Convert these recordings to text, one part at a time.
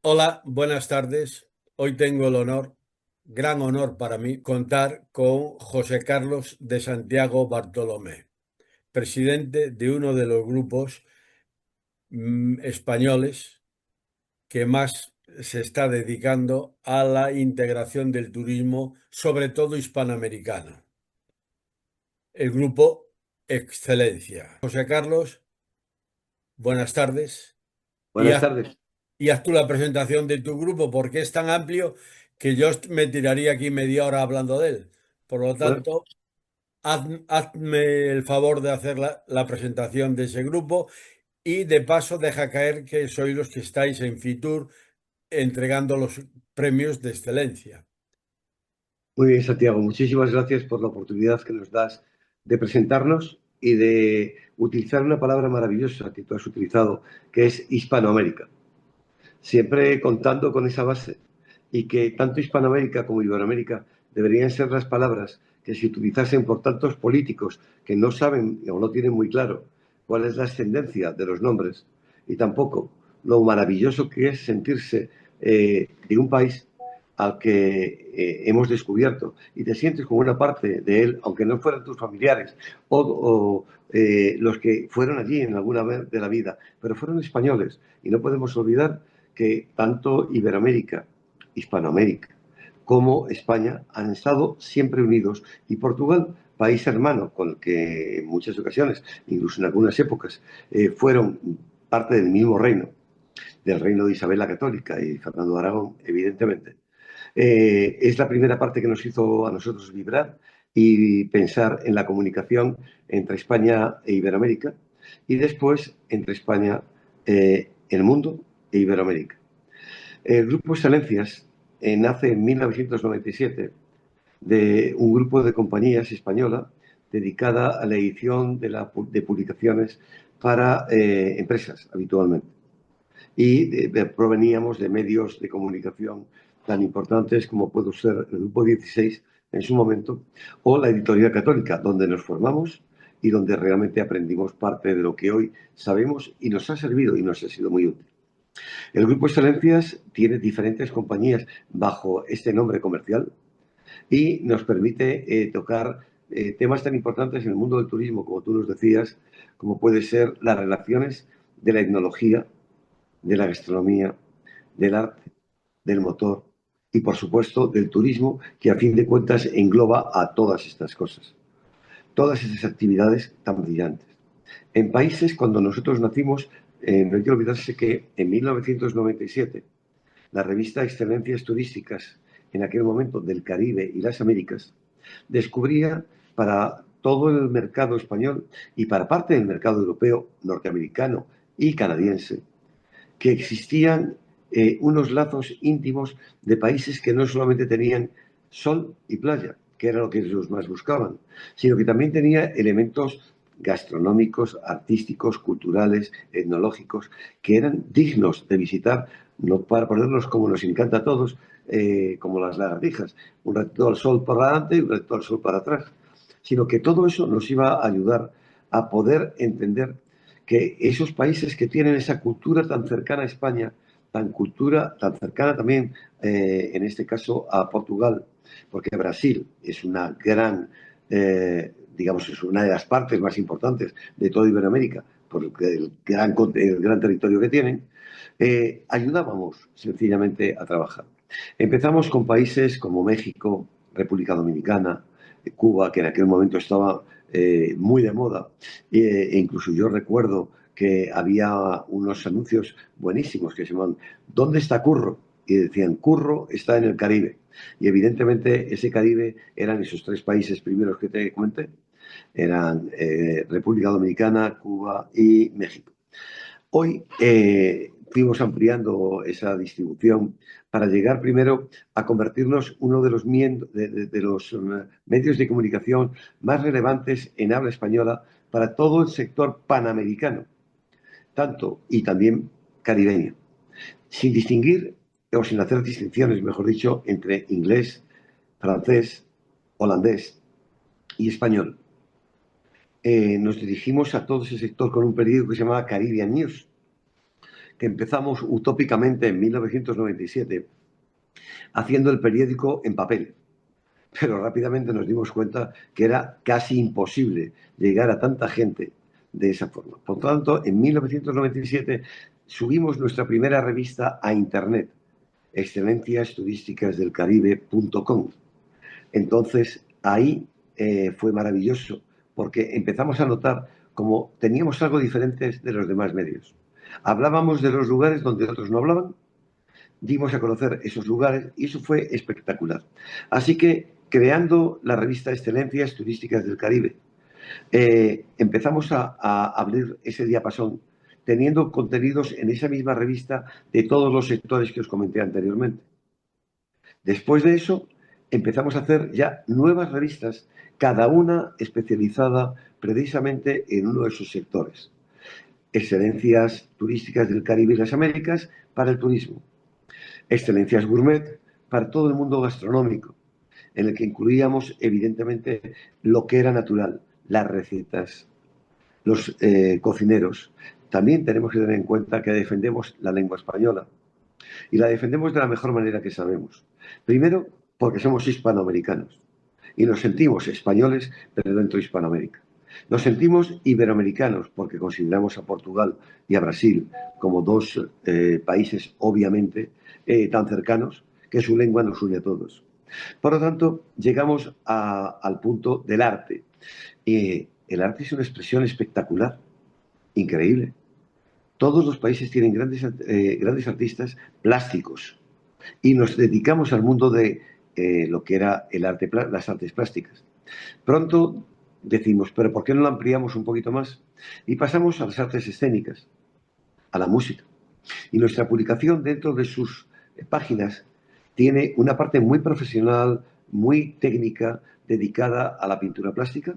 Hola, buenas tardes. Hoy tengo el honor, gran honor para mí, contar con José Carlos de Santiago Bartolomé, presidente de uno de los grupos españoles que más se está dedicando a la integración del turismo, sobre todo hispanoamericano, el grupo Excelencia. José Carlos, buenas tardes. Y Buenas tardes. y haz tú la presentación de tu grupo porque es tan amplio que yo me tiraría aquí media hora hablando de él. Por lo Bueno, tanto, hazme el favor de hacer la presentación de ese grupo y de paso deja caer que sois los que estáis en Fitur entregando los premios de excelencia. muy bien, Santiago. Muchísimas gracias por la oportunidad que nos das de presentarnos y de utilizar una palabra maravillosa que tú has utilizado, que es Hispanoamérica. Siempre contando con esa base y que tanto Hispanoamérica como Iberoamérica deberían ser las palabras que se utilizasen por tantos políticos que no saben o no tienen muy claro cuál es la ascendencia de los nombres y tampoco lo maravilloso que es sentirse de un país al que hemos descubierto y te sientes como una parte de él, aunque no fueran tus familiares o los que fueron allí en alguna vez de la vida, pero fueron españoles y no podemos olvidar que tanto Iberoamérica, Hispanoamérica, como España han estado siempre unidos y Portugal, país hermano con el que en muchas ocasiones, incluso en algunas épocas, fueron parte del mismo reino, del reino de Isabel la Católica y Fernando de Aragón, evidentemente. Es la primera parte que nos hizo a nosotros vibrar y pensar en la comunicación entre España e Iberoamérica y después entre España, el mundo e Iberoamérica. El Grupo Excelencias nace en 1997 de un grupo de compañías española dedicada a la edición de publicaciones para empresas habitualmente. Y proveníamos de medios de comunicación tan importantes como puede ser el Grupo 16 en su momento o la Editorial Católica, donde nos formamos y donde realmente aprendimos parte de lo que hoy sabemos y nos ha servido y nos ha sido muy útil. El Grupo Excelencias tiene diferentes compañías bajo este nombre comercial y nos permite tocar temas tan importantes en el mundo del turismo, como tú nos decías, como puede ser las relaciones de la etnología, de la gastronomía, del arte, del motor y, por supuesto, del turismo, que a fin de cuentas engloba a todas estas cosas, todas esas actividades tan brillantes. En países, cuando nosotros nacimos, no hay que olvidarse que en 1997 la revista Excelencias Turísticas, en aquel momento del Caribe y las Américas, descubría para todo el mercado español y para parte del mercado europeo, norteamericano y canadiense, que existían unos lazos íntimos de países que no solamente tenían sol y playa, que era lo que ellos más buscaban, sino que también tenía elementos gastronómicos, artísticos, culturales, etnológicos, que eran dignos de visitar, no para ponerlos como nos encanta a todos, como las lagartijas, un ratito al sol para adelante y un ratito al sol para atrás, sino que todo eso nos iba a ayudar a poder entender que esos países que tienen esa cultura tan cercana a España, tan cercana también, en este caso, a Portugal, porque Brasil es una gran, digamos, es una de las partes más importantes de toda Iberoamérica, por el gran territorio que tienen, ayudábamos sencillamente a trabajar. Empezamos con países como México, República Dominicana, Cuba, que en aquel momento estaba muy de moda. E incluso yo recuerdo que había unos anuncios buenísimos que se llaman ¿Dónde está Curro? Y decían, Curro está en el Caribe. Y evidentemente ese Caribe eran esos tres países primeros que te comenté. Eran República Dominicana, Cuba y México. Hoy fuimos ampliando esa distribución para llegar primero a convertirnos uno de los, de los medios de comunicación más relevantes en habla española para todo el sector panamericano, tanto y también caribeño, sin distinguir o sin hacer distinciones, mejor dicho, entre inglés, francés, holandés y español. Nos dirigimos a todo ese sector con un periódico que se llamaba Caribbean News, que empezamos utópicamente en 1997 haciendo el periódico en papel, pero rápidamente nos dimos cuenta que era casi imposible llegar a tanta gente de esa forma. Por tanto, en 1997 subimos nuestra primera revista a Internet, excelenciasturísticasdelcaribe.com. Entonces, ahí fue maravilloso, porque empezamos a notar como teníamos algo diferente de los demás medios. Hablábamos de los lugares donde otros no hablaban, dimos a conocer esos lugares y eso fue espectacular. Así que, creando la revista Excelencias Turísticas del Caribe, empezamos a abrir ese diapasón, teniendo contenidos en esa misma revista de todos los sectores que os comenté anteriormente. Después de eso, empezamos a hacer ya nuevas revistas, cada una especializada precisamente en uno de esos sectores. Excelencias turísticas del Caribe y las Américas para el turismo. Excelencias gourmet para todo el mundo gastronómico, en el que incluíamos evidentemente lo que era natural, las recetas, los cocineros. También tenemos que tener en cuenta que defendemos la lengua española y la defendemos de la mejor manera que sabemos. Primero, porque somos hispanoamericanos y nos sentimos españoles, pero dentro de Hispanoamérica. Nos sentimos iberoamericanos porque consideramos a Portugal y a Brasil como dos países, obviamente, tan cercanos que su lengua nos une a todos. Por lo tanto, llegamos al punto del arte. Y el arte es una expresión espectacular, increíble. Todos los países tienen grandes artistas plásticos y nos dedicamos al mundo de lo que era el arte, las artes plásticas. Pronto decimos, pero ¿por qué no lo ampliamos un poquito más? Y pasamos a las artes escénicas, a la música. Y nuestra publicación dentro de sus páginas tiene una parte muy profesional, muy técnica, dedicada a la pintura plástica.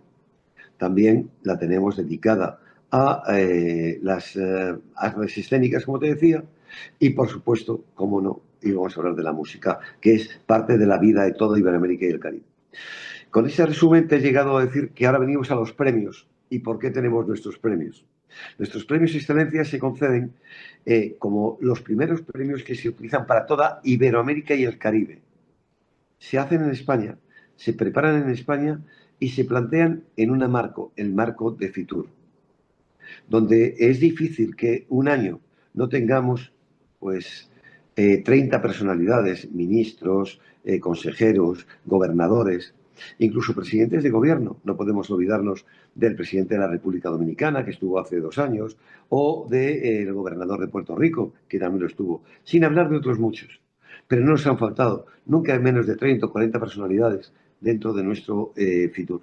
También la tenemos dedicada a las artes escénicas, como te decía, y por supuesto, como no, íbamos a hablar de la música, que es parte de la vida de toda Iberoamérica y el Caribe. Con ese resumen te he llegado a decir que ahora venimos a los premios. ¿Y por qué tenemos nuestros premios? Nuestros premios Excelencia se conceden como los primeros premios que se utilizan para toda Iberoamérica y el Caribe. Se hacen en España, se preparan en España y se plantean en un marco, el marco de Fitur, donde es difícil que un año no tengamos pues 30 personalidades, ministros, consejeros, gobernadores, incluso presidentes de gobierno. No podemos olvidarnos del presidente de la República Dominicana, que estuvo hace 2 años, o del gobernador de Puerto Rico, que también lo estuvo, sin hablar de otros muchos. Pero no nos han faltado nunca hay menos de 30 o 40 personalidades dentro de nuestro Fitur.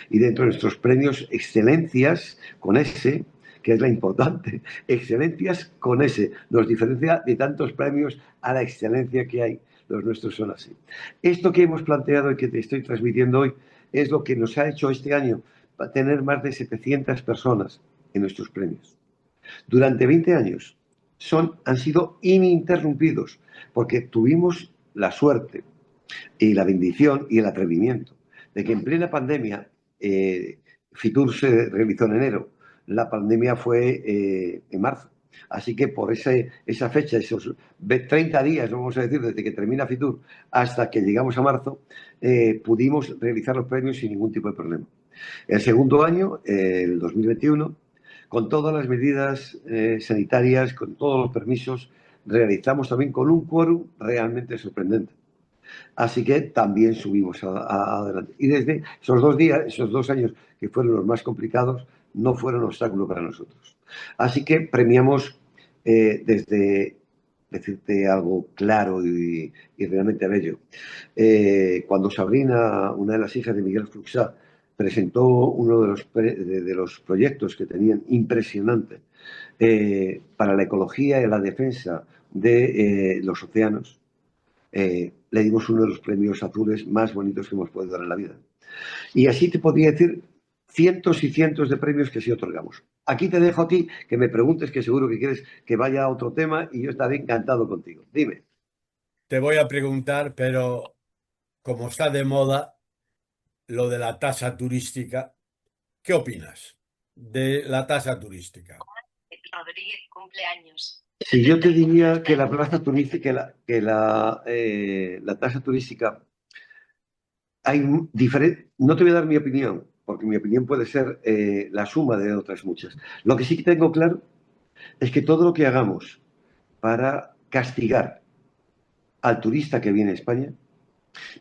Y dentro de nuestros premios Excelencias, con S, que es la importante, Excelencias con S, nos diferencia de tantos premios a la excelencia que hay. Los nuestros son así. Esto que hemos planteado y que te estoy transmitiendo hoy es lo que nos ha hecho este año tener más de 700 personas en nuestros premios. Durante 20 años han sido ininterrumpidos porque tuvimos la suerte y la bendición y el atrevimiento de que en plena pandemia, Fitur se realizó en enero, la pandemia fue en marzo. Así que por esa fecha, esos 30 días, vamos a decir, desde que termina Fitur hasta que llegamos a marzo, pudimos realizar los premios sin ningún tipo de problema. El segundo año, el 2021, con todas las medidas sanitarias, con todos los permisos, realizamos también con un quórum realmente sorprendente. Así que también subimos adelante. Y desde esos 2 días, esos 2 años que fueron los más complicados, no fueron obstáculo para nosotros. Así que premiamos desde, decirte algo claro y realmente bello. Cuando Sabrina, una de las hijas de Miguel Fluxá, presentó uno de los proyectos que tenían impresionante para la ecología y la defensa de los océanos, le dimos uno de los premios azules más bonitos que hemos podido dar en la vida. Y así te podría decir cientos y cientos de premios que sí otorgamos. Aquí te dejo a ti que me preguntes, que seguro que quieres que vaya a otro tema y yo estaré encantado contigo. Dime. Te voy a preguntar, pero como está de moda lo de la tasa turística, ¿qué opinas de la tasa turística? Rodríguez cumple años. Si yo te diría que la plaza turística, la tasa turística, no te voy a dar mi opinión, porque mi opinión puede ser la suma de otras muchas. Lo que sí que tengo claro es que todo lo que hagamos para castigar al turista que viene a España,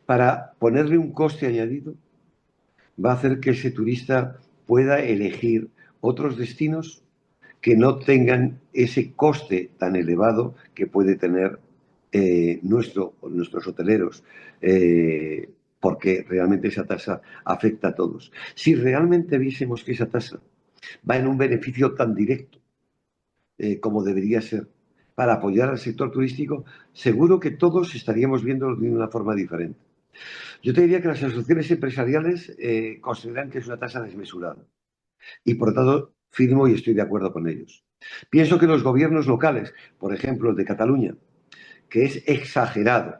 para ponerle un coste añadido, va a hacer que ese turista pueda elegir otros destinos que no tengan ese coste tan elevado que puede tener nuestros hoteleros, porque realmente esa tasa afecta a todos. Si realmente viésemos que esa tasa va en un beneficio tan directo como debería ser para apoyar al sector turístico, seguro que todos estaríamos viéndolo de una forma diferente. Yo te diría que las asociaciones empresariales consideran que es una tasa desmesurada y por lo tanto firmo y estoy de acuerdo con ellos. Pienso que los gobiernos locales, por ejemplo el de Cataluña, que es exagerado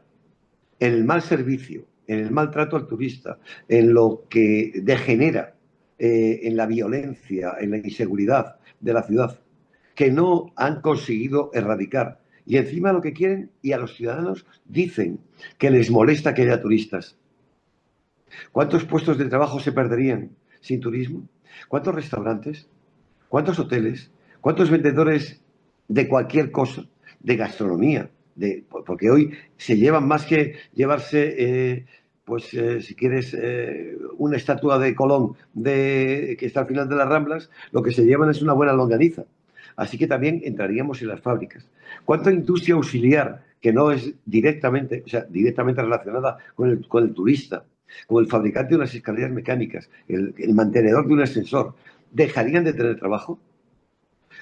en el mal servicio, en el maltrato al turista, en lo que degenera en la violencia, en la inseguridad de la ciudad, que no han conseguido erradicar. Y encima lo que quieren, y a los ciudadanos dicen que les molesta que haya turistas. ¿Cuántos puestos de trabajo se perderían sin turismo? ¿Cuántos restaurantes? ¿Cuántos hoteles? ¿Cuántos vendedores de cualquier cosa? De gastronomía. Porque hoy se llevan más que llevarse, si quieres, una estatua de Colón que está al final de las Ramblas, lo que se llevan es una buena longaniza. Así que también entraríamos en las fábricas. ¿Cuánta industria auxiliar que no es directamente, o sea, directamente relacionada con el turista, como el fabricante de unas escaleras mecánicas, el mantenedor de un ascensor, dejarían de tener trabajo?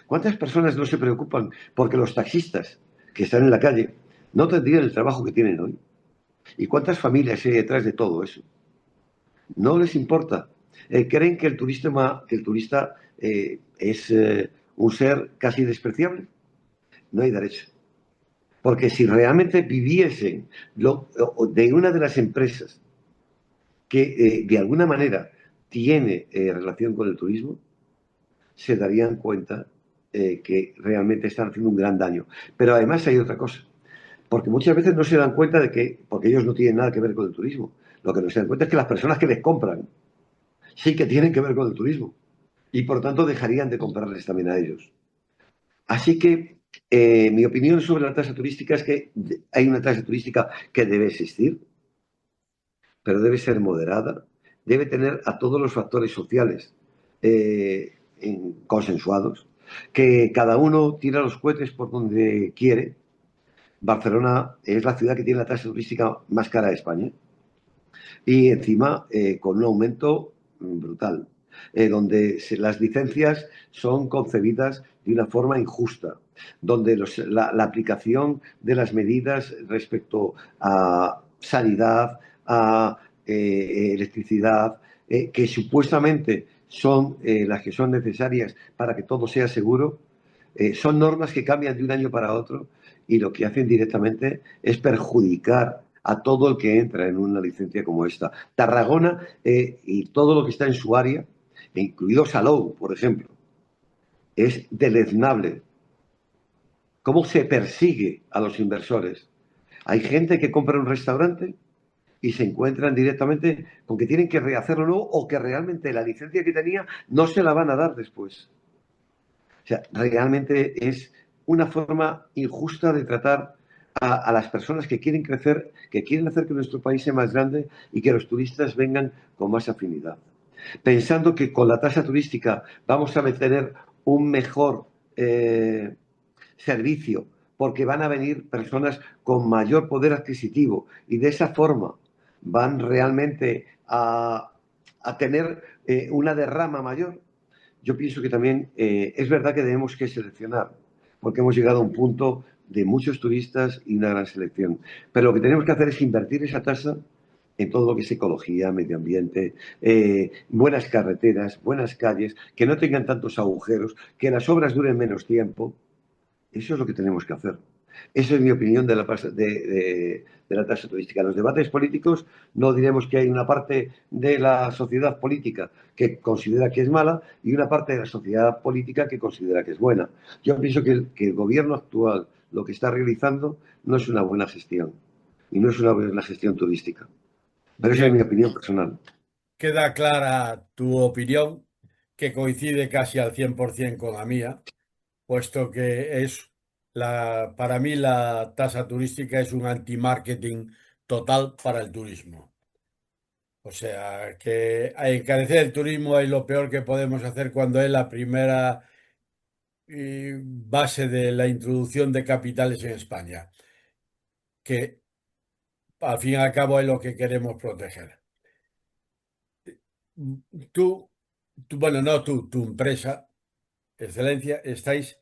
¿Cuántas personas no se preocupan porque los taxistas que están en la calle no tendrían el trabajo que tienen hoy? ¿Y cuántas familias hay detrás de todo eso? No les importa. ¿Creen que el turista es un ser casi despreciable? No hay derecho. Porque si realmente viviesen de una de las empresas que de alguna manera tiene relación con el turismo, se darían cuenta que realmente están haciendo un gran daño. Pero además hay otra cosa, porque muchas veces no se dan cuenta de que, porque ellos no tienen nada que ver con el turismo, lo que no se dan cuenta es que las personas que les compran sí que tienen que ver con el turismo y por tanto dejarían de comprarles también a ellos. Así que mi opinión sobre la tasa turística es que hay una tasa turística que debe existir, pero debe ser moderada, debe tener a todos los factores sociales consensuados, que cada uno tira los cohetes por donde quiere. Barcelona es la ciudad que tiene la tasa turística más cara de España y encima con un aumento brutal, donde las licencias son concebidas de una forma injusta, donde la aplicación de las medidas respecto a sanidad, a electricidad, que supuestamente son las que son necesarias para que todo sea seguro, son normas que cambian de un año para otro y lo que hacen directamente es perjudicar a todo el que entra en una licencia como esta. Tarragona y todo lo que está en su área, incluido Salou, por ejemplo, es deleznable. ¿Cómo se persigue a los inversores? Hay gente que compra un restaurante y se encuentran directamente con que tienen que rehacerlo nuevo o que realmente la licencia que tenía no se la van a dar después. O sea, realmente es una forma injusta de tratar a las personas que quieren crecer, que quieren hacer que nuestro país sea más grande y que los turistas vengan con más afinidad. Pensando que con la tasa turística vamos a tener un mejor servicio, porque van a venir personas con mayor poder adquisitivo y de esa forma van realmente a tener una derrama mayor. Yo pienso que también es verdad que tenemos que seleccionar, porque hemos llegado a un punto de muchos turistas y una gran selección. Pero lo que tenemos que hacer es invertir esa tasa en todo lo que es ecología, medio ambiente, buenas carreteras, buenas calles, que no tengan tantos agujeros, que las obras duren menos tiempo. Eso es lo que tenemos que hacer. Esa es mi opinión de la tasa turística. En los debates políticos no diremos que hay una parte de la sociedad política que considera que es mala y una parte de la sociedad política que considera que es buena. Yo pienso que el gobierno actual lo que está realizando no es una buena gestión y no es una buena gestión turística. Pero esa es mi Bien, opinión personal. queda clara tu opinión, que coincide casi al 100% con la mía, puesto que para mí la tasa turística es un anti-marketing total para el turismo. O sea, que encarecer el turismo es lo peor que podemos hacer cuando es la primera base de la introducción de capitales en España, que al fin y al cabo es lo que queremos proteger. Tú, bueno, no tú, tu empresa, Excelencia, estáis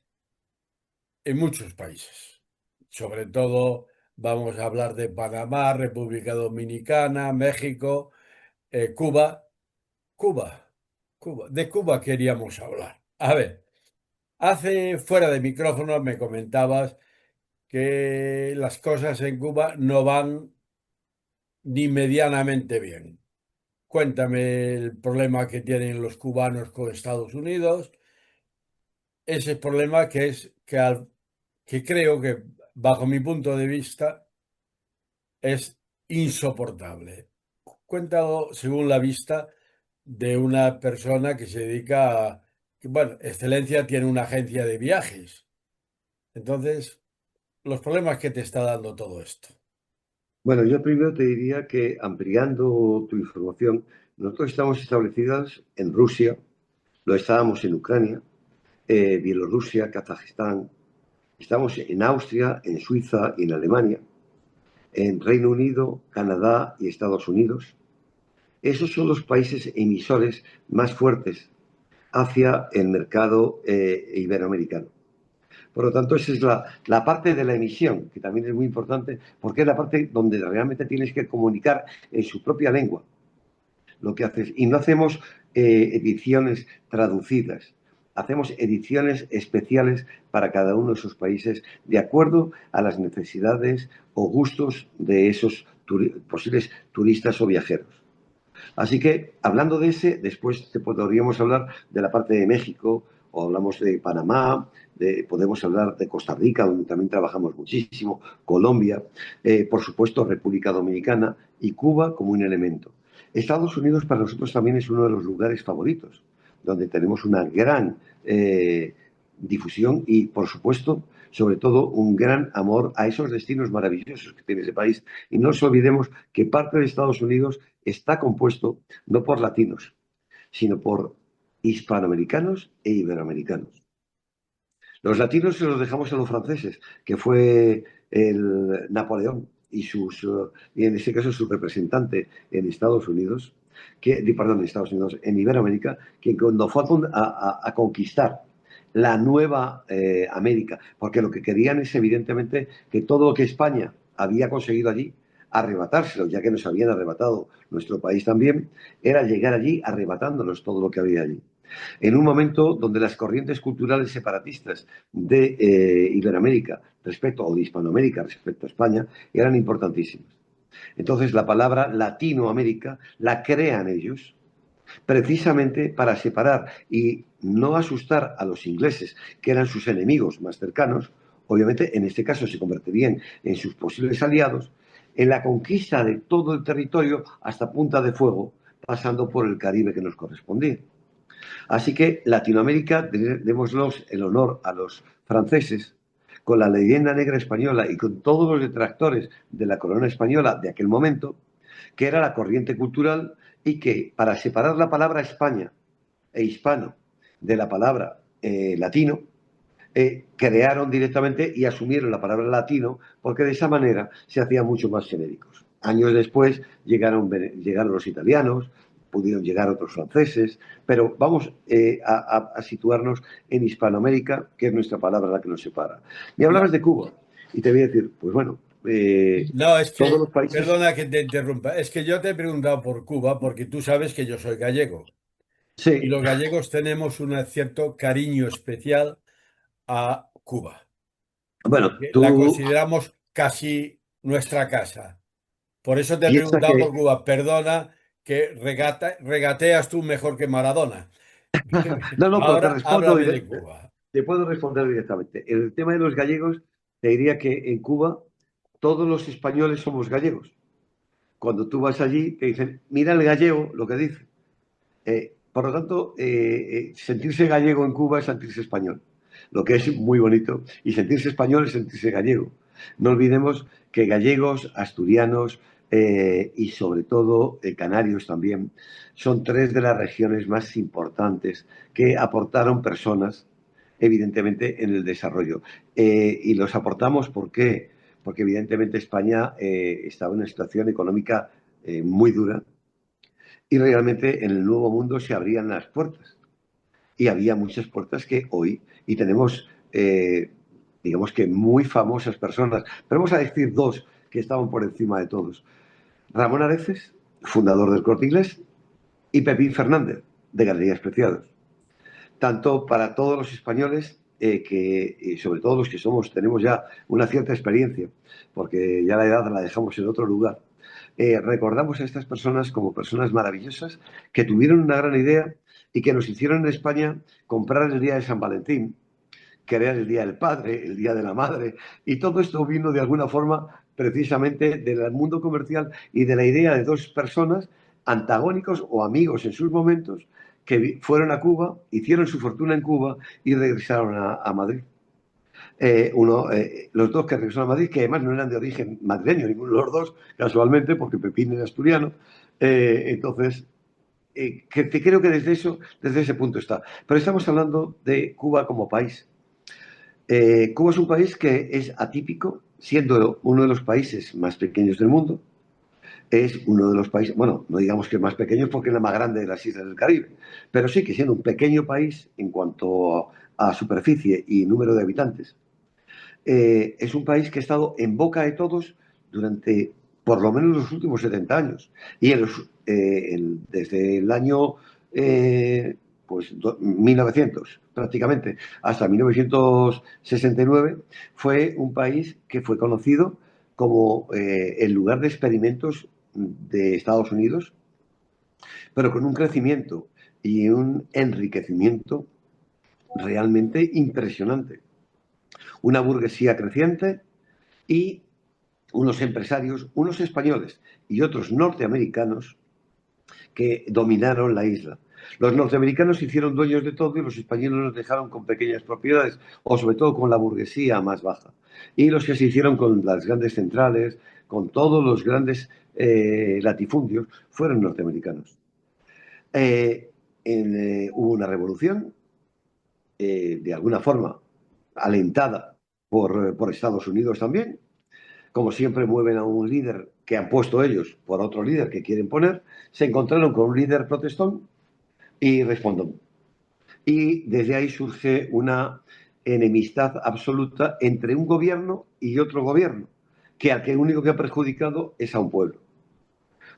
en muchos países. Sobre todo vamos a hablar de Panamá, República Dominicana, México, Cuba. Cuba, Cuba. De Cuba queríamos hablar. A ver, fuera de micrófono me comentabas que las cosas en Cuba no van ni medianamente bien. Cuéntame el problema que tienen los cubanos con Estados Unidos, ese problema que creo que, bajo mi punto de vista, es insoportable. Cuéntalo según la vista de una persona que se dedica bueno, Excelencia tiene una agencia de viajes. Entonces, los problemas que te está dando todo esto. Bueno, yo primero te diría que ampliando tu información, nosotros estamos establecidos en Rusia, lo estábamos en Ucrania, Bielorrusia, Kazajistán, estamos en Austria, en Suiza y en Alemania, en Reino Unido, Canadá y Estados Unidos. Esos son los países emisores más fuertes hacia el mercado iberoamericano. Por lo tanto, esa es la parte de la emisión, que también es muy importante, porque es la parte donde realmente tienes que comunicar en su propia lengua lo que haces. Y no hacemos ediciones traducidas, hacemos ediciones especiales para cada uno de esos países de acuerdo a las necesidades o gustos de esos posibles turistas o viajeros. Así que, hablando de ese, después te podríamos hablar de la parte de México, o hablamos de Panamá, podemos hablar de Costa Rica, donde también trabajamos muchísimo, Colombia, por supuesto República Dominicana y Cuba como un elemento. Estados Unidos para nosotros también es uno de los lugares favoritos, donde tenemos una gran difusión y, por supuesto, sobre todo un gran amor a esos destinos maravillosos que tiene ese país. Y no nos olvidemos que parte de Estados Unidos está compuesto no por latinos, sino por hispanoamericanos e iberoamericanos. Los latinos se los dejamos a los franceses, que fue el Napoleón y en este caso su representante en Estados Unidos, perdón, en Estados Unidos, en Iberoamérica, que cuando fue a conquistar la nueva América, porque lo que querían es evidentemente que todo lo que España había conseguido allí, arrebatárselo, ya que nos habían arrebatado nuestro país también, era llegar allí arrebatándonos todo lo que había allí en un momento donde las corrientes culturales separatistas de Iberoamérica respecto, o de Hispanoamérica respecto a España, eran importantísimas. Entonces la palabra Latinoamérica la crean ellos precisamente para separar y no asustar a los ingleses, que eran sus enemigos más cercanos, obviamente en este caso se convertirían en sus posibles aliados, en la conquista de todo el territorio hasta Punta de Fuego, pasando por el Caribe que nos correspondía. Así que Latinoamérica, démoslos el honor a los franceses, con la leyenda negra española y con todos los detractores de la corona española de aquel momento, que era la corriente cultural y que para separar la palabra España e hispano de la palabra latino, crearon directamente y asumieron la palabra latino porque de esa manera se hacían mucho más genéricos. Años después llegaron los italianos, pudieron llegar otros franceses, pero vamos a situarnos en Hispanoamérica, que es nuestra palabra la que nos separa. Me No, hablabas de Cuba y te voy a decir, pues bueno, no, es todos que, los países... perdona que te interrumpa, es que yo te he preguntado por Cuba porque tú sabes que yo soy gallego y Sí, los gallegos tenemos un cierto cariño especial a Cuba. Bueno, que la tú consideramos casi nuestra casa. Por eso te he piensas preguntado por que... Cuba. Perdona que regateas tú mejor que Maradona. No, no, pero te Ahora respondo, háblame de Cuba. te puedo responder directamente. En el tema de los gallegos, te diría que en Cuba todos los españoles somos gallegos. Cuando tú vas allí, te dicen, mira el gallego, lo que dice. Por lo tanto, sentirse gallego en Cuba es sentirse español, lo que es muy bonito. Y sentirse español es sentirse gallego. No olvidemos que gallegos, asturianos y sobre todo canarios también son tres de las regiones más importantes que aportaron personas, evidentemente, en el desarrollo. Y los aportamos, ¿por qué? Porque evidentemente España estaba en una situación económica muy dura y realmente en el Nuevo Mundo se abrían las puertas. Y había muchas puertas que hoy, y tenemos, digamos que muy famosas personas, pero vamos a decir dos que estaban por encima de todos. Ramón Areces, fundador del Corte Inglés, y Pepín Fernández, de Galerías Preciados. Tanto para todos los españoles, y sobre todo los que tenemos ya una cierta experiencia, porque ya la edad la dejamos en otro lugar, recordamos a estas personas como personas maravillosas que tuvieron una gran idea y que nos hicieron en España comprar el día de San Valentín, crear el Día del Padre, el Día de la Madre, y todo esto vino de alguna forma precisamente del mundo comercial y de la idea de dos personas antagónicos o amigos en sus momentos que fueron a Cuba, hicieron su fortuna en Cuba y regresaron a Madrid. Los dos que regresaron a Madrid, que además no eran de origen madrileño, ninguno de los dos, casualmente, porque Pepín era asturiano. Entonces, creo que desde ese punto está. Pero estamos hablando de Cuba como país. Cuba es un país que es atípico, siendo uno de los países más pequeños del mundo. Es uno de los países, bueno, no digamos que más pequeño porque es la más grande de las islas del Caribe, pero sí que siendo un pequeño país en cuanto a superficie y número de habitantes, es un país que ha estado en boca de todos durante por lo menos los últimos 70 años. Y desde el año pues 1900 prácticamente hasta 1969 fue un país que fue conocido como el lugar de experimentos de Estados Unidos, pero con un crecimiento y un enriquecimiento realmente impresionante. Una burguesía creciente y unos empresarios, unos españoles y otros norteamericanos que dominaron la isla. Los norteamericanos se hicieron dueños de todo y los españoles nos dejaron con pequeñas propiedades o sobre todo con la burguesía más baja. Y los que se hicieron con las grandes centrales, con todos los grandes latifundios, fueron norteamericanos. Hubo una revolución, de alguna forma alentada por Estados Unidos también. Como siempre mueven a un líder que han puesto ellos por otro líder que quieren poner, se encontraron con un líder protestón y respondió. Y desde ahí surge una enemistad absoluta entre un gobierno y otro gobierno, que al que único que ha perjudicado es a un pueblo.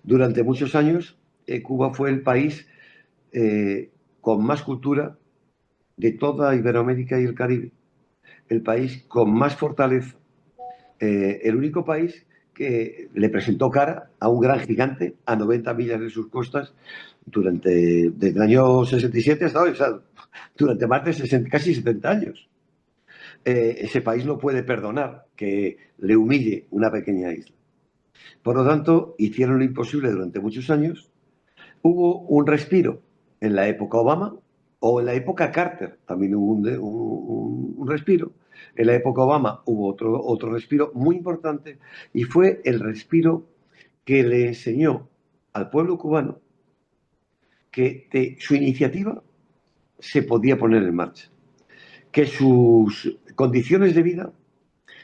Durante muchos años, Cuba fue el país con más cultura de toda Iberoamérica y el Caribe, el país con más fortaleza, el único país que le presentó cara a un gran gigante a 90 millas de sus costas desde el año 67 hasta hoy, o sea, durante más de 60, casi 70 años. Ese país no puede perdonar que le humille una pequeña isla. Por lo tanto, hicieron lo imposible durante muchos años. Hubo un respiro en la época Obama o en la época Carter, también hubo un respiro. En la época Obama hubo otro respiro muy importante y fue el respiro que le enseñó al pueblo cubano que su iniciativa se podía poner en marcha, que sus condiciones de vida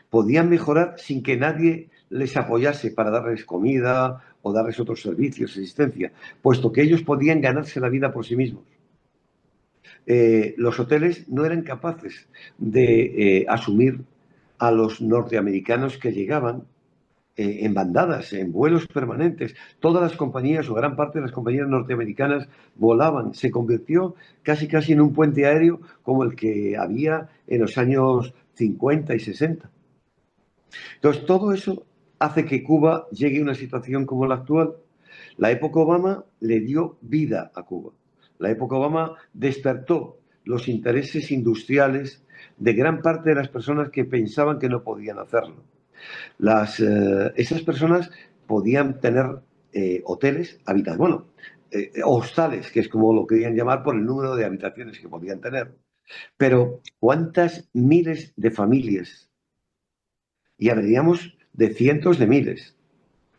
podían mejorar sin que nadie les apoyase para darles comida o darles otros servicios, asistencia, puesto que ellos podían ganarse la vida por sí mismos. Los hoteles no eran capaces de asumir a los norteamericanos que llegaban en bandadas, en vuelos permanentes. Todas las compañías o gran parte de las compañías norteamericanas se convirtió casi en un puente aéreo como el que había en los años 50 y 60. Entonces, todo eso hace que Cuba llegue a una situación como la actual. La época Obama le dio vida a Cuba. La época Obama despertó los intereses industriales de gran parte de las personas que pensaban que no podían hacerlo. Esas personas podían tener hoteles, bueno, hostales, que es como lo querían llamar por el número de habitaciones que podían tener. Pero ¿cuántas miles de familias? Y hablaríamos de cientos de miles,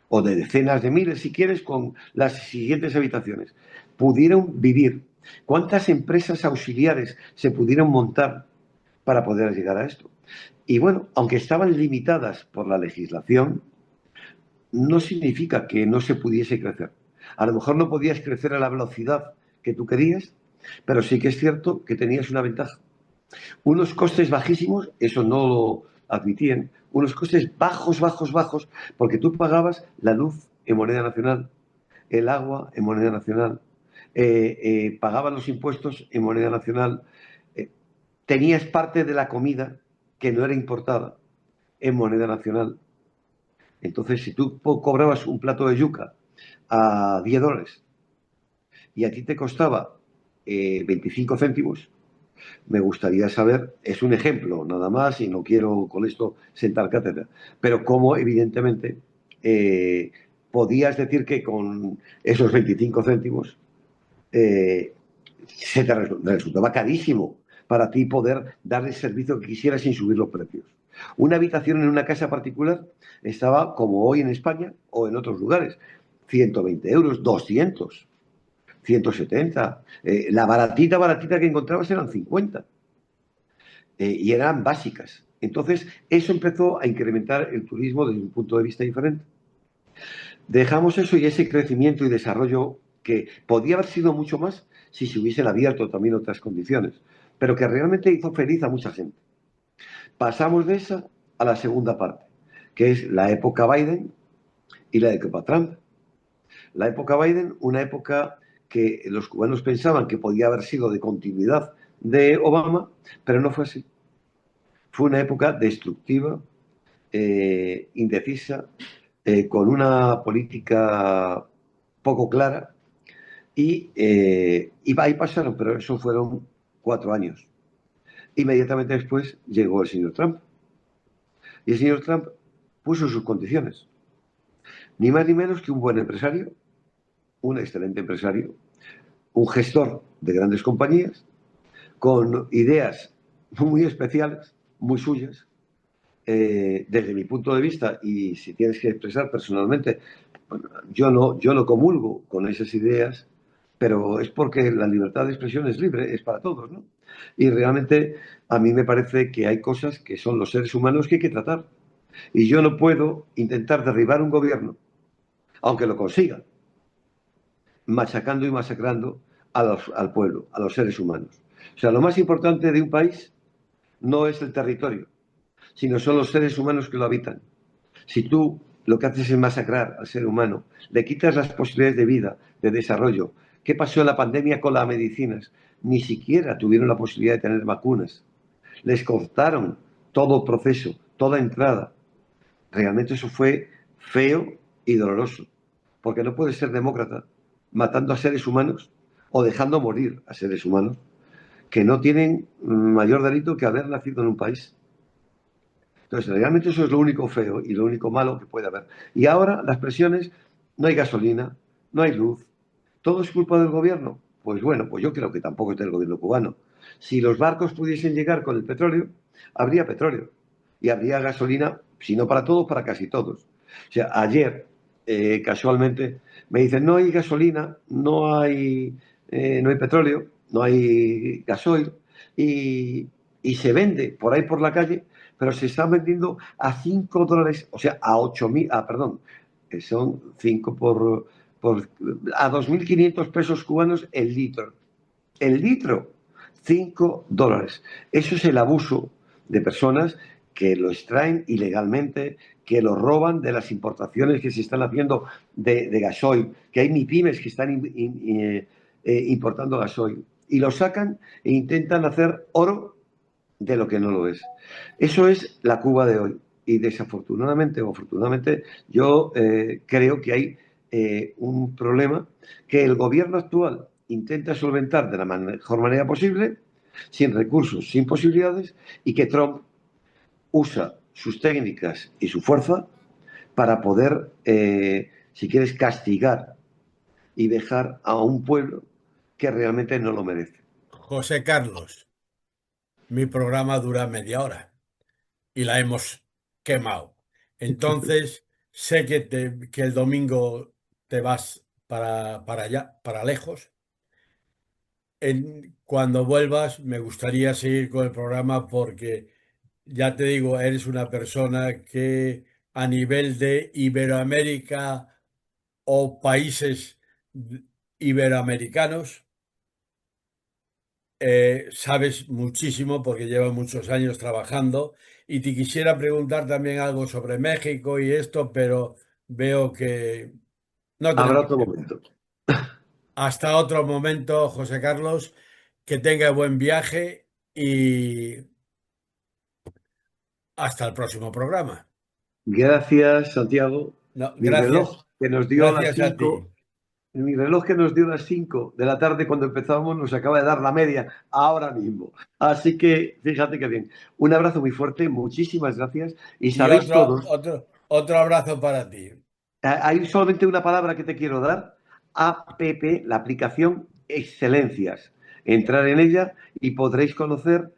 o de decenas de miles, si quieres, con las siguientes habitaciones. Pudieron vivir. ¿Cuántas empresas auxiliares se pudieron montar para poder llegar a esto? Y bueno, aunque estaban limitadas por la legislación, no significa que no se pudiese crecer. A lo mejor no podías crecer a la velocidad que tú querías, pero sí que es cierto que tenías una ventaja. Unos costes bajísimos, eso no lo admitían, unos costes bajos, bajos, bajos, porque tú pagabas la luz en moneda nacional, el agua en moneda nacional, pagabas los impuestos en moneda nacional, tenías parte de la comida que no era importada en moneda nacional. Entonces, si tú cobrabas un plato de yuca a $10 y a ti te costaba 25 céntimos, me gustaría saber, es un ejemplo nada más y no quiero con esto sentar cátedra, pero cómo evidentemente podías decir que con esos 25 céntimos se te resultaba carísimo para ti poder dar el servicio que quisieras sin subir los precios. Una habitación en una casa particular estaba, como hoy en España o en otros lugares, 120 euros, 200, 170. La baratita que encontrabas eran 50. Y eran básicas. Entonces, eso empezó a incrementar el turismo desde un punto de vista diferente. Dejamos eso y ese crecimiento y desarrollo que podía haber sido mucho más si se hubiesen abierto también otras condiciones, pero que realmente hizo feliz a mucha gente. Pasamos de esa a la segunda parte, que es la época Biden y la época Trump. La época Biden, una época que los cubanos pensaban que podía haber sido de continuidad de Obama, pero no fue así. Fue una época destructiva, indecisa, con una política poco clara y ahí pasaron, pero eso fueron 4 años. Inmediatamente después llegó el señor Trump y el señor Trump puso sus condiciones. Ni más ni menos que un buen empresario, un excelente empresario, un gestor de grandes compañías, con ideas muy especiales, muy suyas, desde mi punto de vista, y si tienes que expresar personalmente, bueno, yo no comulgo con esas ideas, pero es porque la libertad de expresión es libre, es para todos, ¿no? Y realmente a mí me parece que hay cosas que son los seres humanos que hay que tratar. Y yo no puedo intentar derribar un gobierno, aunque lo consiga, machacando y masacrando al pueblo, a los seres humanos. O sea, lo más importante de un país no es el territorio, sino son los seres humanos que lo habitan. Si tú lo que haces es masacrar al ser humano, le quitas las posibilidades de vida, de desarrollo. ¿Qué pasó en la pandemia con las medicinas? Ni siquiera tuvieron la posibilidad de tener vacunas. Les cortaron todo el proceso, toda entrada. Realmente eso fue feo y doloroso, porque no puedes ser demócrata matando a seres humanos o dejando morir a seres humanos que no tienen mayor delito que haber nacido en un país. Entonces, realmente eso es lo único feo y lo único malo que puede haber. Y ahora las presiones, no hay gasolina, no hay luz. ¿Todo es culpa del gobierno? Pues bueno, pues yo creo que tampoco es del gobierno cubano. Si los barcos pudiesen llegar con el petróleo, habría petróleo y habría gasolina, si no para todos, para casi todos. O sea, ayer, casualmente, me dicen, no hay gasolina, no hay petróleo, no hay gasoil y se vende por ahí por la calle, pero se está vendiendo a $5, o sea, a 8.000, perdón, que son 5 a 2.500 pesos cubanos el litro. El litro, $5. Eso es el abuso de personas que lo extraen ilegalmente, que lo roban de las importaciones que se están haciendo de gasoil, que hay MIPYMES que están importando gasoil, y lo sacan e intentan hacer oro de lo que no lo es. Eso es la Cuba de hoy. Y desafortunadamente o afortunadamente, yo creo que hay un problema que el gobierno actual intenta solventar de la mejor manera posible, sin recursos, sin posibilidades, y que Trump usa sus técnicas y su fuerza para poder, si quieres, castigar y dejar a un pueblo que realmente no lo merece. José Carlos, mi programa dura media hora y la hemos quemado. Entonces, sé que el domingo te vas para allá, para lejos. Cuando vuelvas, me gustaría seguir con el programa porque, ya te digo, eres una persona que a nivel de Iberoamérica o países iberoamericanos, sabes muchísimo porque llevas muchos años trabajando y te quisiera preguntar también algo sobre México y esto, pero veo que no Habrá tenemos otro tiempo. momento. Hasta otro momento, José Carlos, que tenga buen viaje y hasta el próximo programa. Gracias, Santiago. No, Mi gracias, reloj que nos dio las gracias a ti. 5, mi reloj que nos dio las 5 de la tarde cuando empezamos nos acaba de dar la media ahora mismo. Así que fíjate qué bien. Un abrazo muy fuerte, muchísimas gracias. Y Y sabéis todos, otro abrazo para ti. hay solamente una palabra que te quiero dar, APP, la aplicación Excelencias. Entrar en ella y podréis conocer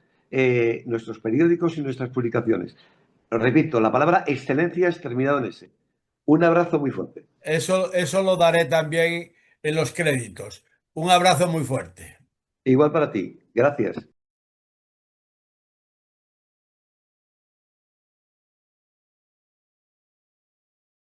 nuestros periódicos y nuestras publicaciones. Repito, la palabra Excelencias terminado en S. Un abrazo muy fuerte. Eso lo daré también en los créditos. Un abrazo muy fuerte. Igual para ti. Gracias.